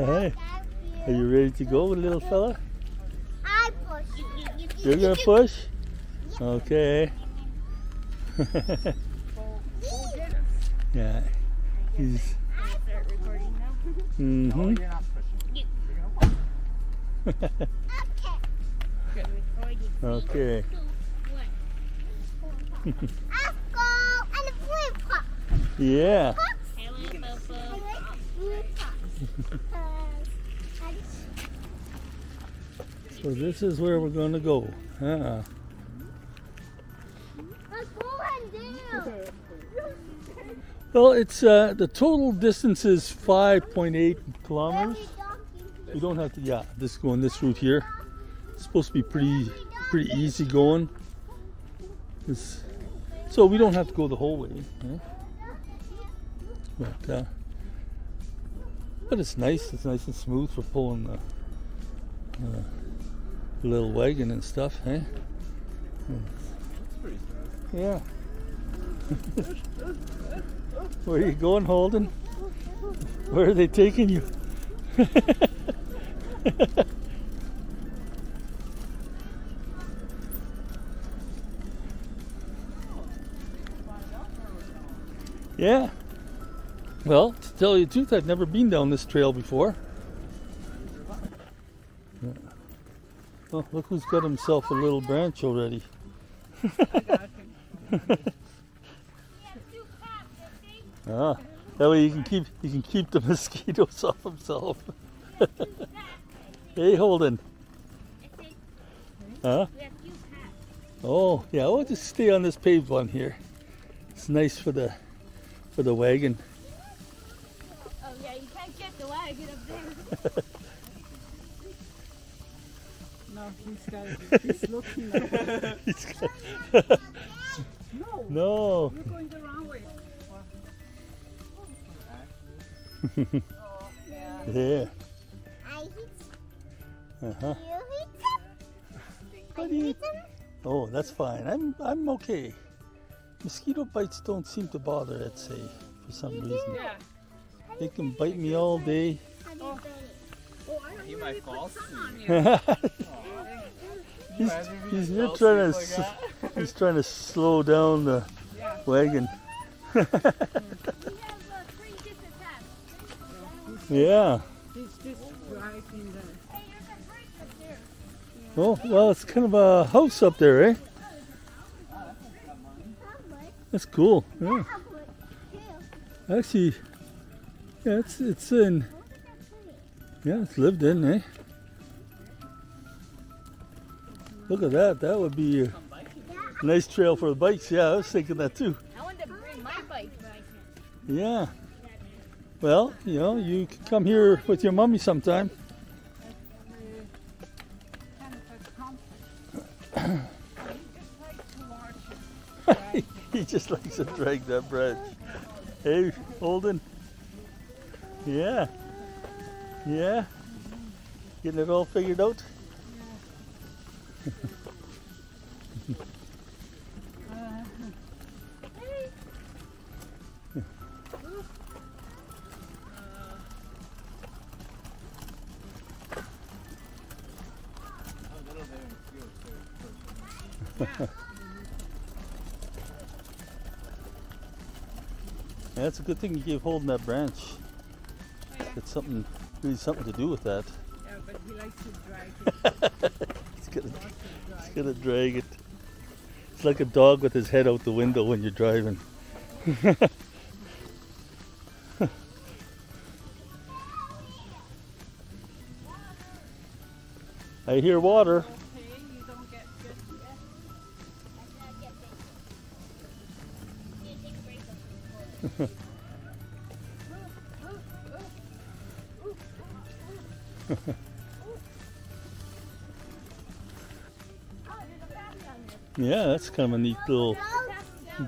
Hey, are you ready to go, little fella? I push. You're gonna push? Okay. Yeah. He's. Mm-hmm. Okay. Let's go and a flip pop. Yeah. So this is where we're going to go. Let's go and do. Well, it's the total distance is 5.8 kilometers. We don't have to. Yeah, this going this route here. It's supposed to be pretty easy going. So we don't have to go the whole way. But it's nice. It's nice and smooth for pulling the little wagon and stuff, eh? It's pretty smooth. Yeah. Where are you going, Holden? Where are they taking you? Yeah. Well, to tell you the truth, I've never been down this trail before. Yeah. Oh, look who's got himself a little branch already. Ah, that way you can keep the mosquitoes off himself. Hey, Holden. Huh? Oh, yeah. We'll just stay on this paved one here. It's nice for the wagon. Oh yeah, you can't get the wagon up there. No, he's looking No. You're going the wrong way. Yeah. I hit. Uh-huh. You hit them. I hit them. Oh, that's fine. I'm okay. Mosquito bites don't seem to bother, I'd say, for some reason. Yeah. They can bite me all day. He might fall He's trying to slow down the wagon. Yeah. He's just driving the... Oh, well, it's kind of a house up there, eh? That's cool. Yeah. Actually, yeah, it's in. Yeah, it's lived in, eh? Look at that. That would be a nice trail for the bikes. Yeah, I was thinking that too. I want to bring my bike, but I can't. Yeah. Well, you know, you can come here with your mommy sometime. He just likes to drag that branch. Hey, Holden. Yeah. Yeah. Getting it all figured out? Yeah, that's a good thing you gave Holden that branch. It's really something to do with that. Yeah, but he likes to drag it. He's gonna drag it. It's like a dog with his head out the window when you're driving. I hear water. Okay, you don't get good yet. Yeah, that's kind of a neat little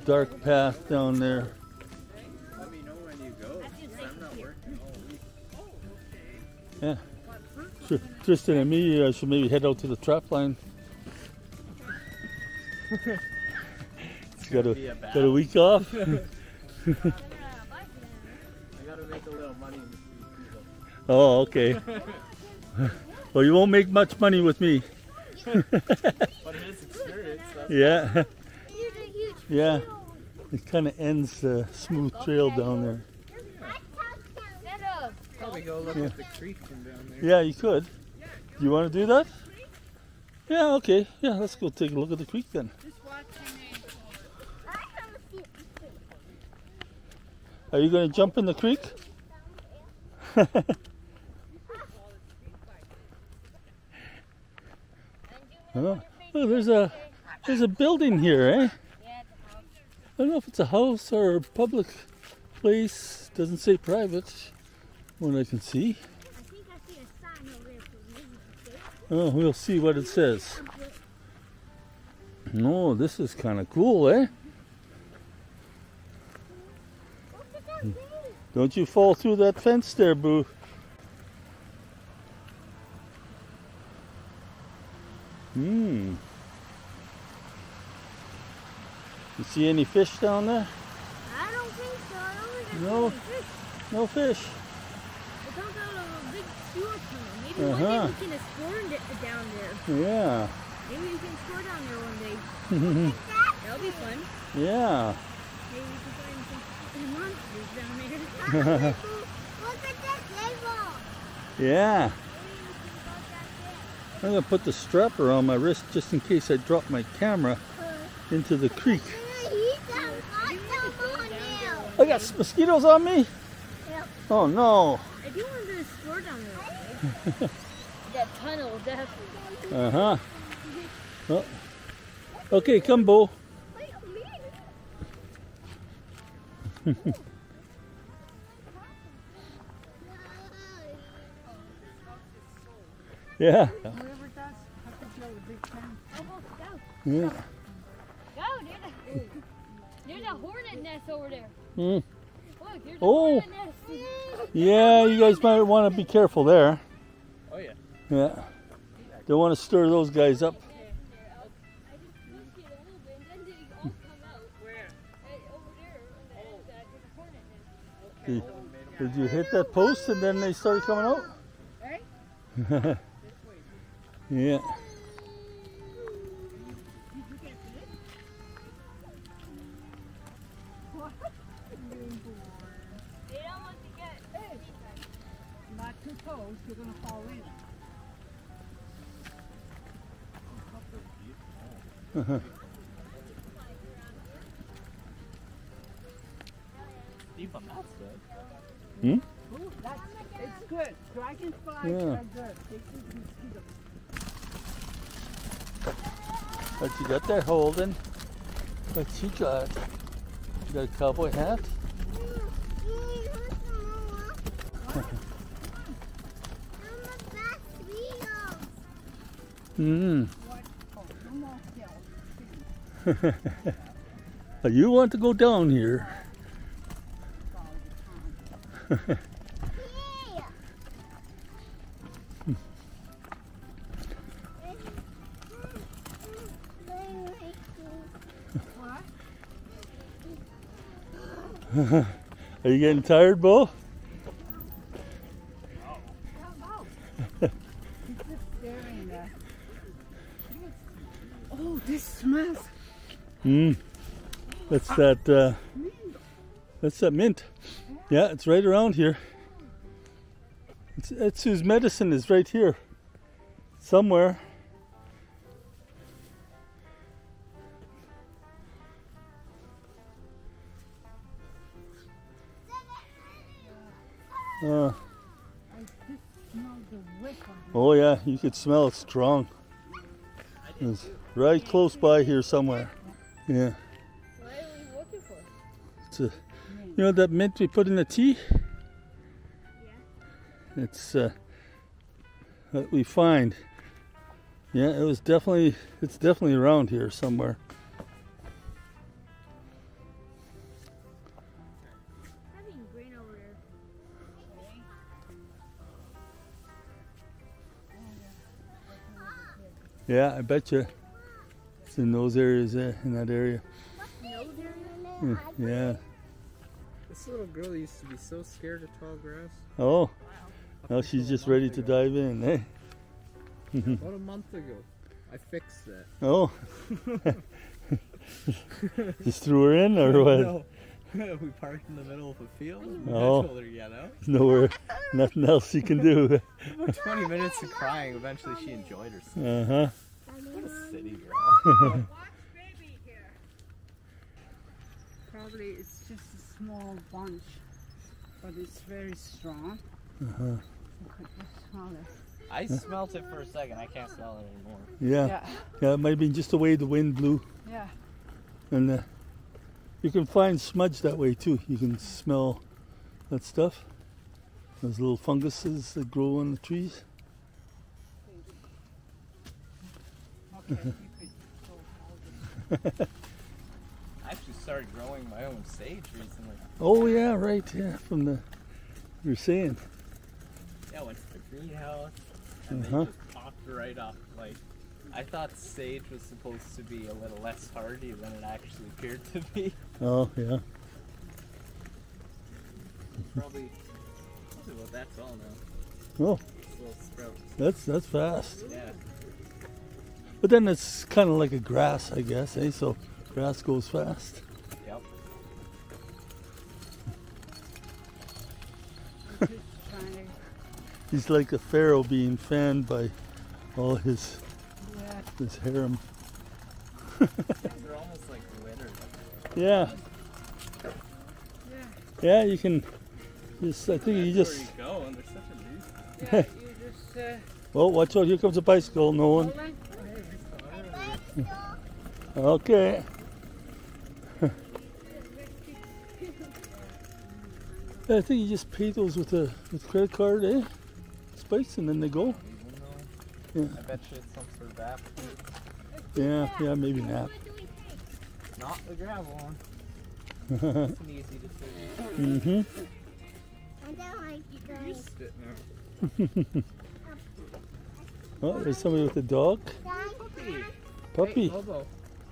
dark path down there. Let me know when you go. I'm not working all week. Yeah. Sure. Tristan and me should maybe head out to the trap line. It's got a week off. I gotta make a little money in this week. Oh, okay. Well, you won't make much money with me. But his experience, that's Yeah. Here's a huge Yeah. field. It kind of ends the smooth trail down there. Set up. probably go look at the creek from down there. Yeah, you could. You want to do that? Yeah, okay. Yeah, let's go take a look at the creek then. Just watching it. Are you going to jump in the creek? Oh, there's a building here, eh? I don't know if it's a house or a public place. Doesn't say private, what I can see. I think I see a sign over there for business. Oh, we'll see what it says. No, this is kind of cool, eh? Look at that thing. Don't you fall through that fence there, Boo. Hmm. You see any fish down there? I don't think so. I don't think I see No. any fish. No fish. It comes out of a big sewer tunnel. Maybe one Uh-huh. day we can explore down there. Yeah. Maybe we can explore down there one day. Yeah. That'll be fun. Maybe we can find some monsters down there. Look at that table. Yeah. I'm going to put the strap around my wrist just in case I drop my camera into the creek. I got mosquitoes on me? Yep. Oh no. I do want to explore down there. That tunnel, definitely. Uh-huh. Oh. Okay, come, Bo. Yeah. Whoever does, have to go with big pen. Yeah. Go, there's a hornet nest over there. Mm. Look, there's a Oh. hornet nest. Yeah, you guys might want to be careful there. Oh yeah. Yeah. Don't want to stir those guys up. I just pushed it a little bit and then they all come out. Where? Over there, there's a hornet nest. Did you hit that post and then they started coming out? Right? Yeah. They don't want to get Not too close, you're gonna fall in. Deep on that side. Hmm? Ooh, it's good. Dragonflies Yeah. are good. They eat mosquitoes. What you got there, Holden? What you got? You got a cowboy hat? Mm. What? Oh, no more kills. You want to go down here? What? Are you getting tired, Bo? He's just staring there. Oh, this smells. Mm. That's that. That's that mint. Yeah, it's right around here. It's whose medicine is right here, somewhere. I just smell the whiff of it. Oh yeah, you could smell it strong. It's right close by here somewhere. Yeah, What are we looking for? it's a. You know that mint we put in the tea? Yeah. It's that we find. Yeah, it's definitely around here somewhere. Having green over there. Yeah, I bet you it's in those areas there, in that area. Yeah. This little girl used to be so scared of tall grass. Oh, Now she's just ready to dive in, eh? About a month ago, I fixed it. Oh. Just threw her in or what? No. We parked in the middle of a field. And Oh. I told her to get out. There's nowhere, nothing else she can do. About 20 minutes of crying. Eventually, she enjoyed herself. Uh-huh. What a city girl. Probably it's just a small bunch, but it's very strong. Uh-huh. You could just smell it. I smelt it for a second. I can't smell it anymore. Yeah. Yeah, it might have been just the way the wind blew. Yeah. And you can find smudge that way too. You can smell that stuff. Those little funguses that grow on the trees. Okay, you could go hold it. I actually started growing my own sage recently. Oh yeah, right, yeah, from the, you're saying. Yeah, I went to the greenhouse and they just popped right up. Like, I thought sage was supposed to be a little less hardy than it actually appeared to be. Oh yeah. Probably about that tall now. Oh, This little sprout. that's fast. Yeah. But then it's kind of like a grass, I guess, eh? So grass goes fast. Yep. Just trying to, He's like a pharaoh being fanned by all his harem. They're almost like glitter. Yeah. Yeah, you can just, I think you That's just, where you go, and there's such a nuisance. yeah, you just oh, watch out, here comes a bicycle, no one. hold it. Okay. I think you just pay those with a credit card, eh? Spikes, and then they go. Yeah. I bet you it's some sort of app. Yeah, maybe an app. Not the gravel one. It's an easy decision. Mm-hmm. I don't like you guys. Used it now. Oh, there's somebody with a dog. Puppy. Puppy. Hey, Lobo,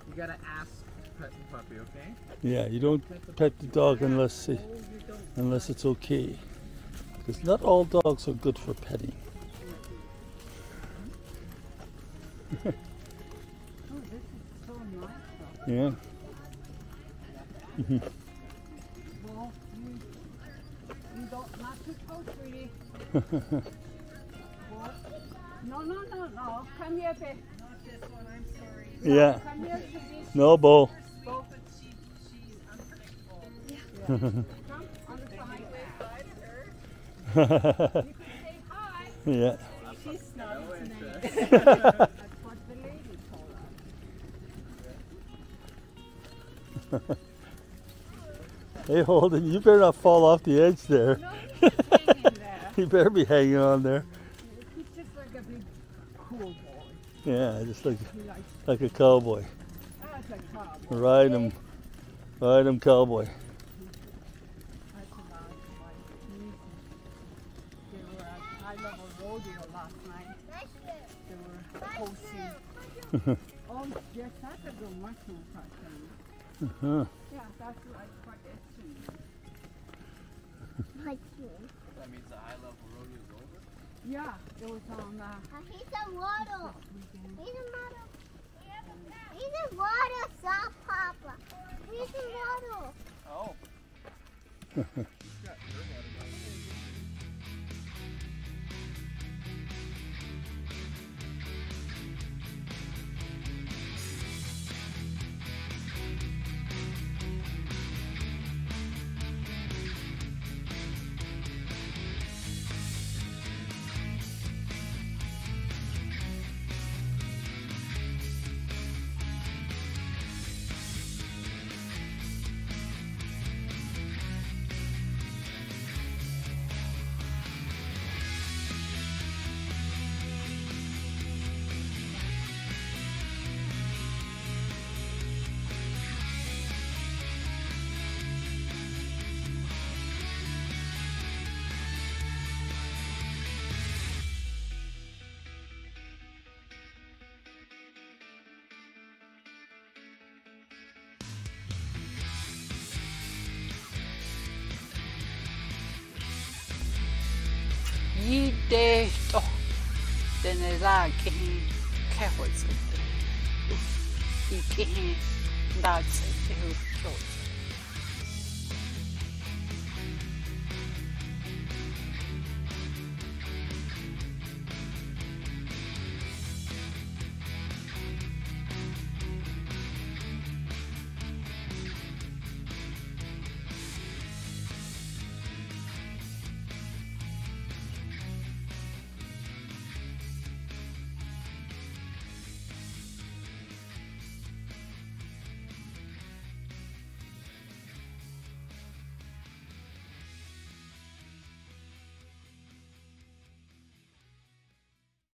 you gotta ask to pet the puppy, okay? Yeah, you don't pet the dog unless it's okay. Because not all dogs are good for petting. Oh, this is so nice though. Yeah. Well, you don't, not too close, sweetie. What? No. Come here, babe. Not this one, I'm sorry. Yeah. Come here, sweetie. No, Bo. Go. She's unpredictable. Yeah. Come on the side. You can say hi. Yeah. She's snuggled tonight. That's what the lady told us. Hey, Holden, you better not fall off the edge there. No, he's hanging there. You better be hanging on there. He's just like a big cool boy. Yeah, just He likes like a cowboy. that's a cowboy. Ride him, cowboy. That's about my nieces. They were at high level rodeo last night. They were hosting. Oh, yes, that's a good mushroom cartoon. Uh-huh. Yeah, that's like quite interesting. That means the high level rodeo is over? Yeah, it was on He's a model. weekend. He's a model. He's a model, stop, Papa. He's a model. Oh. 一的哦，但是那给开会子的，一给大吃就做。